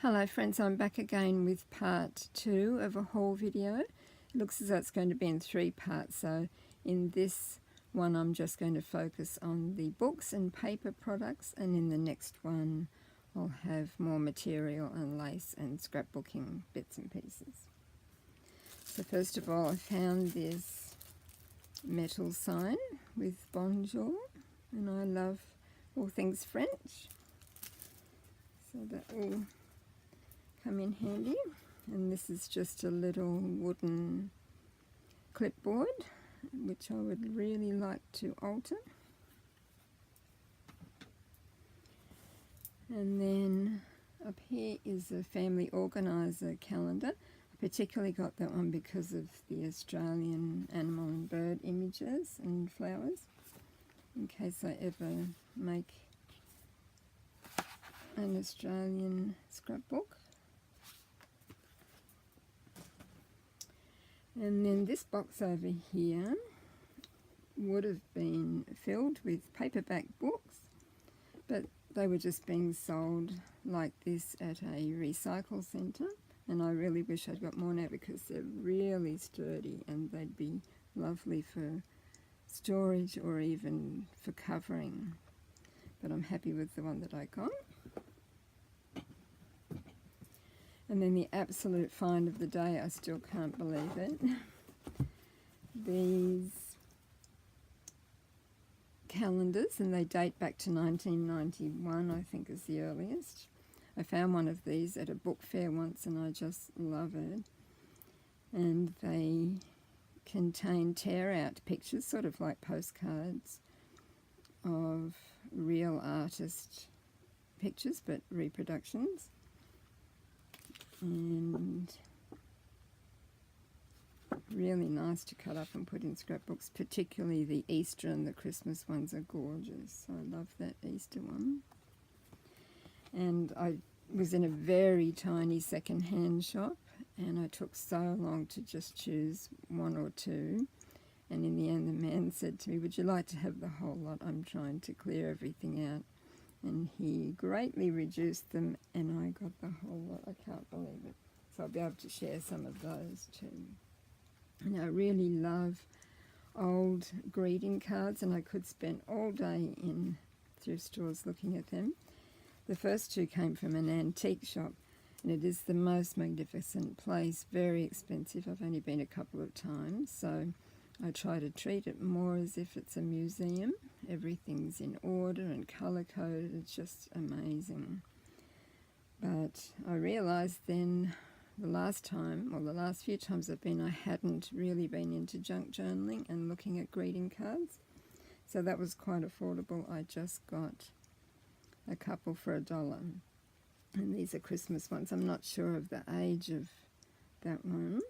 Hello friends, I'm back again with part 2 of a haul video. It looks as though it's going to be in 3 parts, so in this one I'm just going to focus on the books and paper products, and in the next one I'll have more material and lace and scrapbooking bits and pieces. So first of all, I found this metal sign with Bonjour, and I love all things French, so that will come in handy. And this is just a little wooden clipboard which I would really like to alter. And then up here is a family organiser calendar. I particularly got that one because of the Australian animal and bird images and flowers, in case I ever make an Australian scrapbook. And then this box over here would have been filled with paperback books, but they were just being sold like this at a recycle centre, and I really wish I'd got more now because they're really sturdy and they'd be lovely for storage or even for covering. But I'm happy with the one that I got. And then the absolute find of the day, I still can't believe it. These calendars, and they date back to 1991, I think is the earliest. I found one of these at a book fair once and I just love it. And they contain tear-out pictures, sort of like postcards, of real artist pictures, but reproductions. And really nice to cut up and put in scrapbooks, particularly the Easter and the Christmas ones are gorgeous. I love that Easter one. And I was in a very tiny second-hand shop and I took so long to just choose one or two, and in the end the man said to me, "Would you like to have the whole lot? I'm trying to clear everything out." And he greatly reduced them and I got the whole lot. I can't believe it. So I'll be able to share some of those too. And I really love old greeting cards, and I could spend all day in thrift stores looking at them. The first two came from an antique shop, and it is the most magnificent place, very expensive. I've only been a couple of times, so I try to treat it more as if it's a museum. Everything's in order and colour-coded. It's just amazing. But I realised then the last time, or the last few times I've been, I hadn't really been into junk journaling and looking at greeting cards. So that was quite affordable. I just got a couple for $1. And these are Christmas ones. I'm not sure of the age of that one,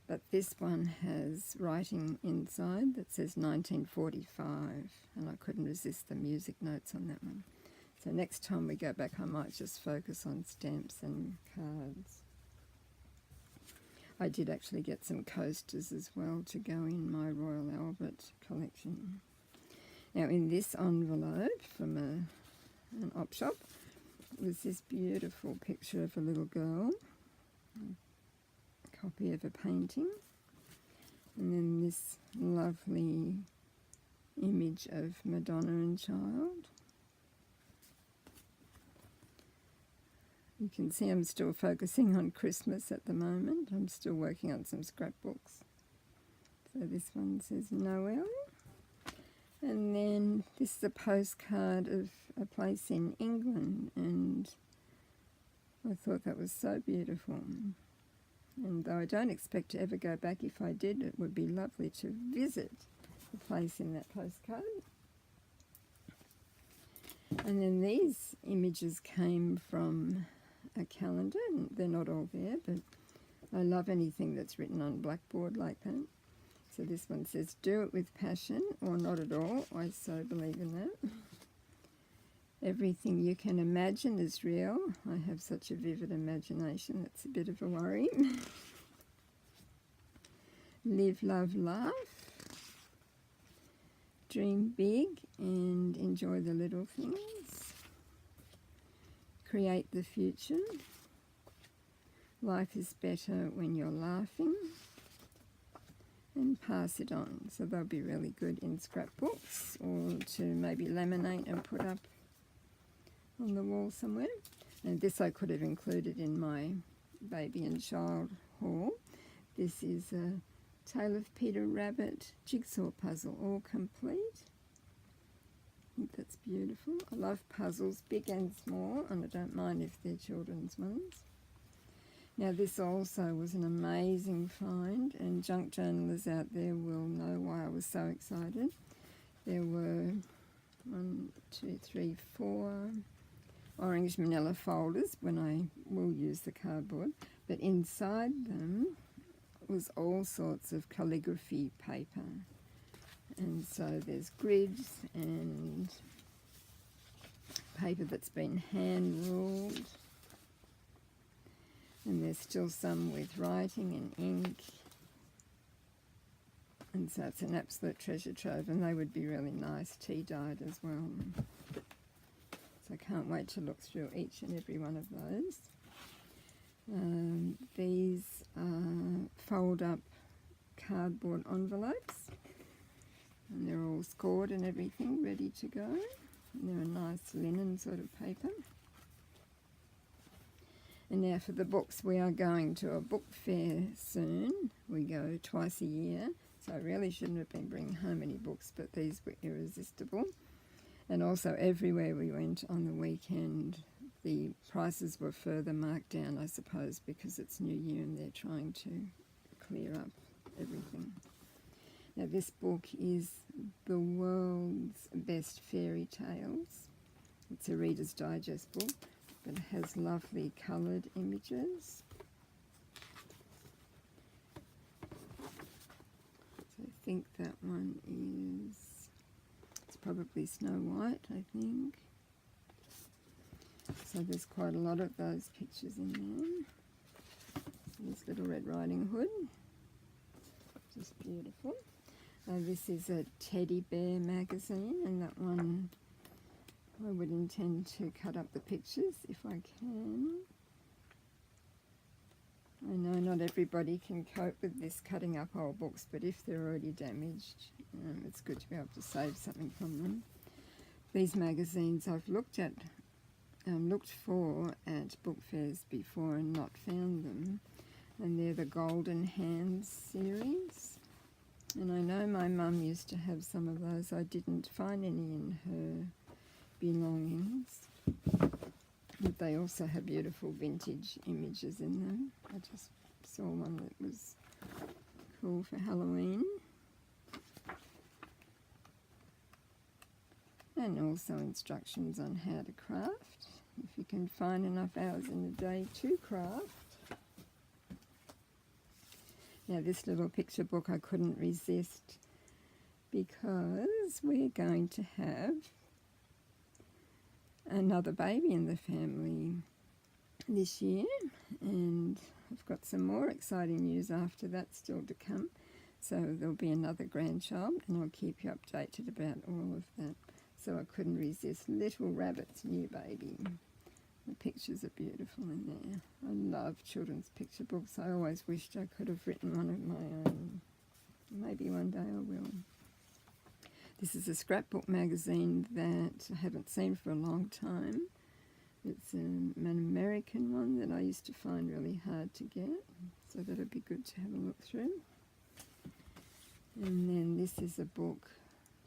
but this one has writing inside that says 1945, and I couldn't resist the music notes on that one. So next time we go back I might just focus on stamps and cards. I did actually get some coasters as well to go in my Royal Albert collection. Now in this envelope from an op shop was this beautiful picture of a little girl, copy of a painting, and then this lovely image of Madonna and Child. You can see I'm still focusing on Christmas at the moment. I'm still working on some scrapbooks. So this one says Noel. And then this is a postcard of a place in England, and I thought that was so beautiful. And though I don't expect to ever go back, if I did, it would be lovely to visit the place in that postcard. And then these images came from a calendar, and they're not all there, but I love anything that's written on blackboard like that. So this one says, "Do it with passion or not at all." I so believe in that. Everything you can imagine is real. I have such a vivid imagination, that's a bit of a worry. Live, love, laugh. Dream big and enjoy the little things. Create the future. Life is better when you're laughing, and pass it on. So they'll be really good in scrapbooks, or to maybe laminate and put up on the wall somewhere. And this I could have included in my baby and child haul. This is a Tale of Peter Rabbit jigsaw puzzle, all complete. I think that's beautiful. I love puzzles, big and small, and I don't mind if they're children's ones. Now this also was an amazing find, and junk journalists out there will know why I was so excited. There were 4 orange manila folders when I will use the cardboard, but inside them was all sorts of calligraphy paper. And so there's grids and paper that's been hand ruled, and there's still some with writing and ink, and so it's an absolute treasure trove, and they would be really nice tea dyed as well. So I can't wait to look through each and every one of those. These are fold-up cardboard envelopes, and they're all scored and everything, ready to go. And they're a nice linen sort of paper. And now for the books, we are going to a book fair soon. We go twice a year, so I really shouldn't have been bringing home any books, but these were irresistible. And also everywhere we went on the weekend, the prices were further marked down, I suppose, because it's New Year and they're trying to clear up everything. Now this book is The World's Best Fairy Tales. It's a Reader's Digest book, but it has lovely coloured images. So I think that one is, it's probably Snow White, I think. So there's quite a lot of those pictures in there. So this Little Red Riding Hood, just beautiful. This is a teddy bear magazine, and that one I would intend to cut up the pictures if I can. I know not everybody can cope with this cutting up old books, but if they're already damaged, it's good to be able to save something from them. These magazines I've looked for at book fairs before and not found them, and they're the Golden Hands series. And I know my mum used to have some of those. I didn't find any in her belongings, but they also have beautiful vintage images in them. I just saw one that was cool for Halloween. And also instructions on how to craft, if you can find enough hours in the day to craft. Now this little picture book I couldn't resist, because we're going to have another baby in the family this year, and I've got some more exciting news after that still to come. So there'll be another grandchild, and I'll keep you updated about all of that. So I couldn't resist Little Rabbit's new baby. The pictures are beautiful in there. I love children's picture books. I always wished I could have written one of my own. Maybe one day I will. This is a scrapbook magazine that I haven't seen for a long time. It's an American one that I used to find really hard to get, so that'd be good to have a look through. And then this is a book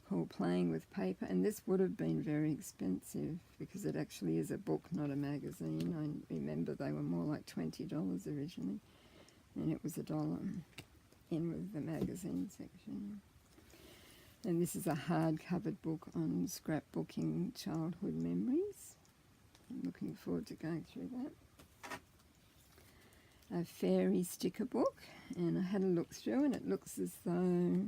called Playing with Paper, and this would have been very expensive because it actually is a book, not a magazine. I remember they were more like $20 originally, and it was $1 in with the magazine section. And this is a hard-covered book on scrapbooking childhood memories. I'm looking forward to going through that. A fairy sticker book, and I had a look through, and it looks as though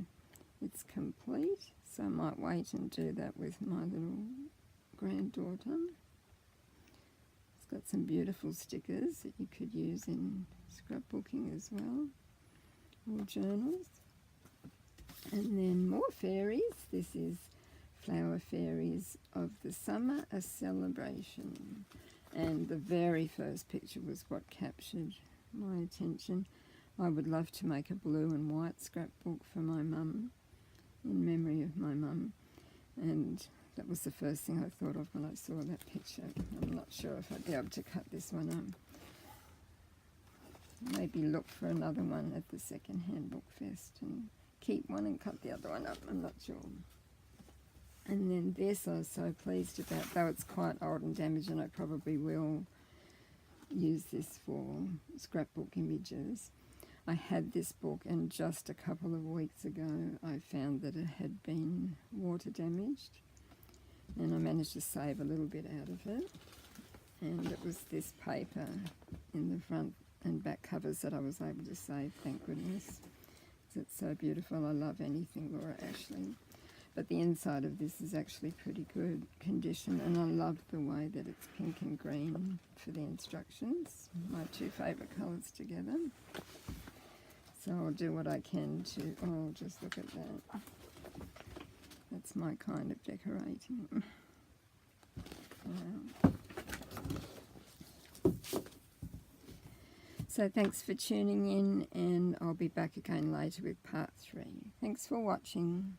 it's complete, so I might wait and do that with my little granddaughter. It's got some beautiful stickers that you could use in scrapbooking as well, or journals. And then more fairies. This is Flower Fairies of the Summer, a Celebration. And the very first picture was what captured my attention. I would love to make a blue and white scrapbook for my mum, in memory of my mum, and that was the first thing I thought of when I saw that picture. I'm not sure if I'd be able to cut this one up. Maybe look for another one at the second-hand book fest and keep one and cut the other one up, I'm not sure. And then this I was so pleased about, though it's quite old and damaged, and I probably will use this for scrapbook images. I had this book, and just a couple of weeks ago I found that it had been water damaged, and I managed to save a little bit out of it. And it was this paper in the front and back covers that I was able to save, thank goodness. It's so beautiful. I love anything Laura Ashley. But the inside of this is actually pretty good condition, and I love the way that it's pink and green for the instructions, my two favourite colours together. So I'll do what I can to, oh, just look at that. That's my kind of decorating. Wow. So thanks for tuning in, and I'll be back again later with part 3. Thanks for watching.